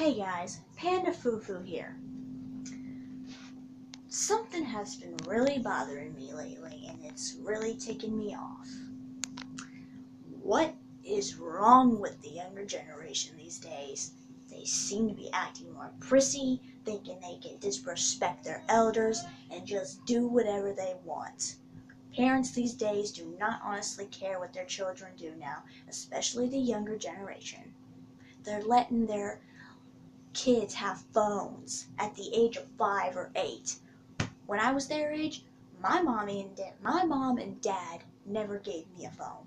Hey guys, Panda Fufu here. Something has been really bothering me lately and it's really ticking me off. What is wrong with the younger generation these days? They seem to be acting more prissy, thinking they can disrespect their elders and just do whatever they want. Parents these days do not honestly care what their children do now, especially the younger generation. They're letting their kids have phones at the age of 5 or 8. When I was their age, my mom and dad never gave me a phone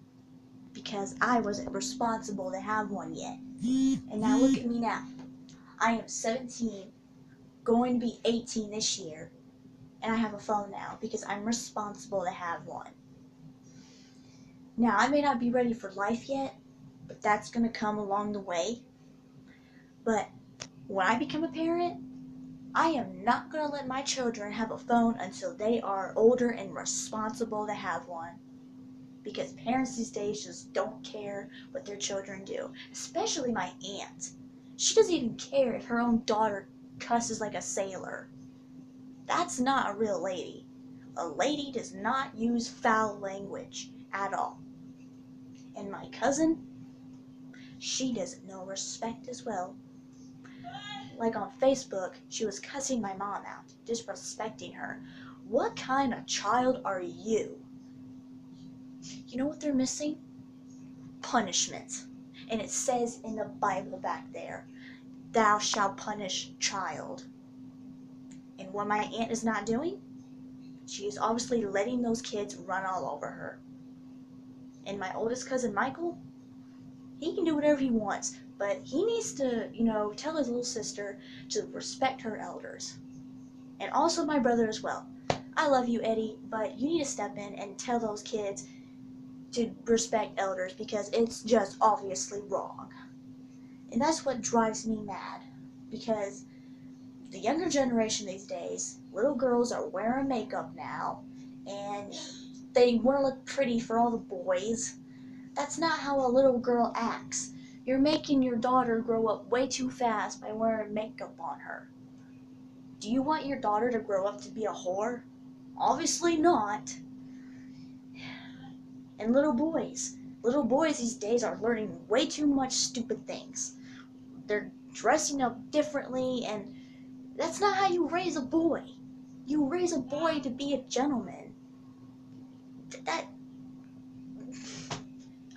because I wasn't responsible to have one yet. And now look at me now. I am 17, going to be 18 this year, and I have a phone now because I'm responsible to have one. Now, I may not be ready for life yet, but that's going to come along the way. But when I become a parent, I am not going to let my children have a phone until they are older and responsible to have one. Because parents these days just don't care what their children do. Especially my aunt. She doesn't even care if her own daughter cusses like a sailor. That's not a real lady. A lady does not use foul language at all. And my cousin, she doesn't know respect as well. Like on Facebook, she was cussing my mom out, disrespecting her. What kind of child are you? You know what they're missing? Punishment. And it says in the Bible back there, thou shalt punish child. And what my aunt is not doing, she is obviously letting those kids run all over her. And my oldest cousin Michael, he can do whatever he wants, but he needs to, tell his little sister to respect her elders. And also my brother as well. I love you, Eddie, but you need to step in and tell those kids to respect elders because it's just obviously wrong. And that's what drives me mad, because the younger generation these days, little girls are wearing makeup now, and they want to look pretty for all the boys. That's not how a little girl acts. You're making your daughter grow up way too fast by wearing makeup on her. Do you want your daughter to grow up to be a whore? Obviously not. And little boys these days are learning way too much stupid things. They're dressing up differently, and that's not how you raise a boy. You raise a boy to be a gentleman.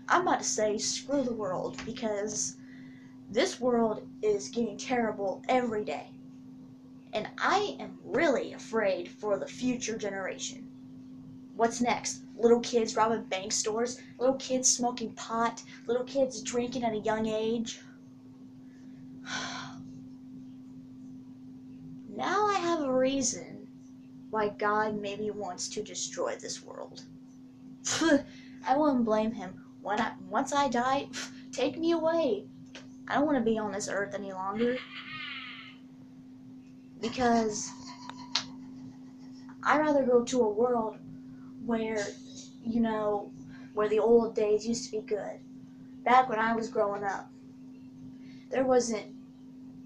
I'm about to say screw the world, because this world is getting terrible every day. And I am really afraid for the future generation. What's next? Little kids robbing bank stores, little kids smoking pot, little kids drinking at a young age. Now I have a reason why God maybe wants to destroy this world. I wouldn't blame him. Once I die, take me away. I don't want to be on this earth any longer. Because I'd rather go to a world where, where the old days used to be good. Back when I was growing up, there wasn't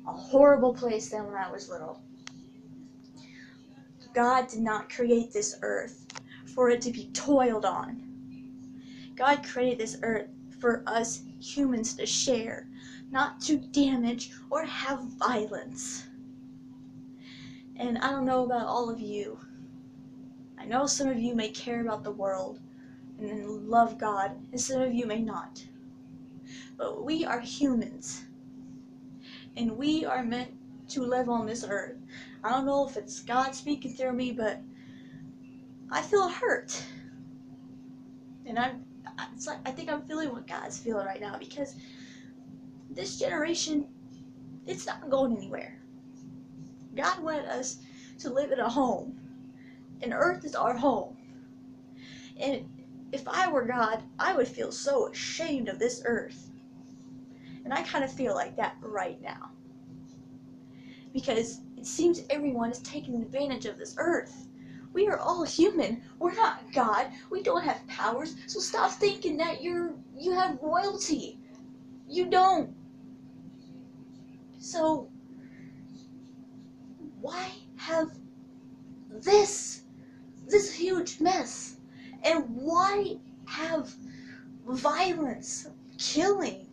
a horrible place then when I was little. God did not create this earth for it to be toiled on. God created this earth for us humans to share, not to damage or have violence. And I don't know about all of you. I know some of you may care about the world and love God, and some of you may not. But we are humans, and we are meant to live on this earth. I don't know if it's God speaking through me, but I feel hurt. And I think I'm feeling what God's feeling right now, because this generation, it's not going anywhere. God wanted us to live in a home, and earth is our home. And if I were God, I would feel so ashamed of this earth. And I kind of feel like that right now, because it seems everyone is taking advantage of this earth. We are all human. We're not God. We don't have powers. So stop thinking that you have royalty. You don't. So, why have this huge mess? And why have violence, killing,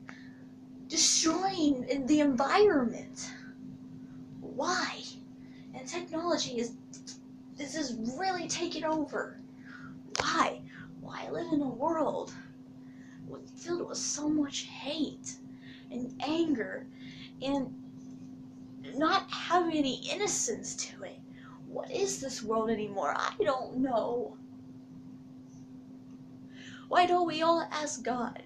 destroying in the environment? Why? And technology is really taking over. Why? Why live in a world filled with so much hate and anger and not having any innocence to it? What is this world anymore? I don't know. Why don't we all ask God?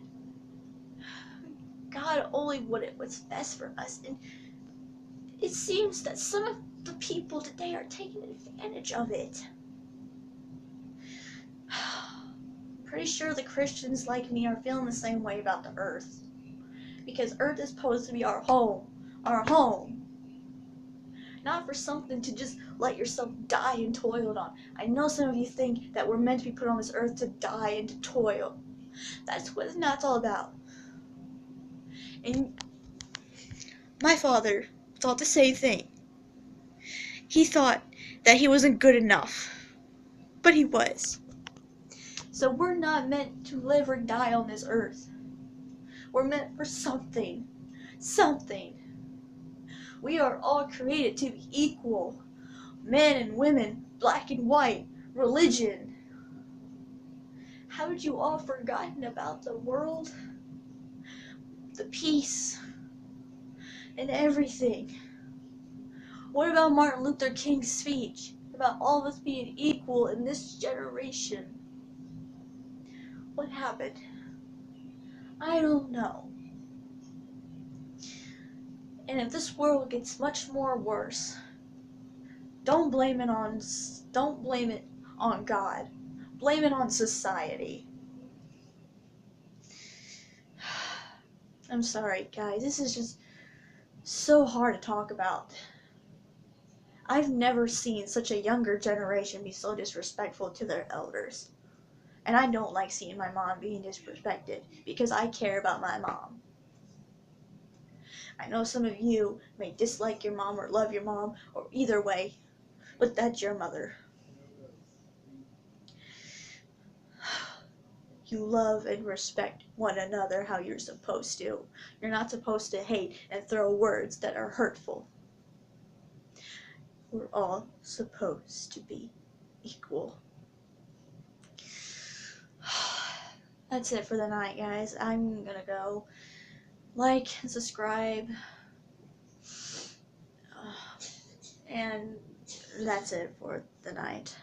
God only wanted what's best for us, and it seems that some of the people today are taking advantage of it. Pretty sure the Christians like me are feeling the same way about the earth. Because earth is supposed to be our home. Our home. Not for something to just let yourself die and toil on. I know some of you think that we're meant to be put on this earth to die and to toil. That's what it's all about. And my father thought the same thing. He thought that he wasn't good enough. But he was. So we're not meant to live or die on this earth. We're meant for something. Something. We are all created to be equal. Men and women, black and white, religion. Haven't you all forgotten about the world? The peace and everything. What about Martin Luther King's speech about all of us being equal in this generation? What happened? I don't know. And if this world gets much more worse, don't blame it on God. Blame it on society. I'm sorry, guys. This is just so hard to talk about. I've never seen such a younger generation be so disrespectful to their elders. And I don't like seeing my mom being disrespected because I care about my mom. I know some of you may dislike your mom or love your mom, or either way, but that's your mother. You love and respect one another how you're supposed to. You're not supposed to hate and throw words that are hurtful. We're all supposed to be equal. That's it for the night, guys. I'm gonna go. Like and subscribe. And that's it for the night.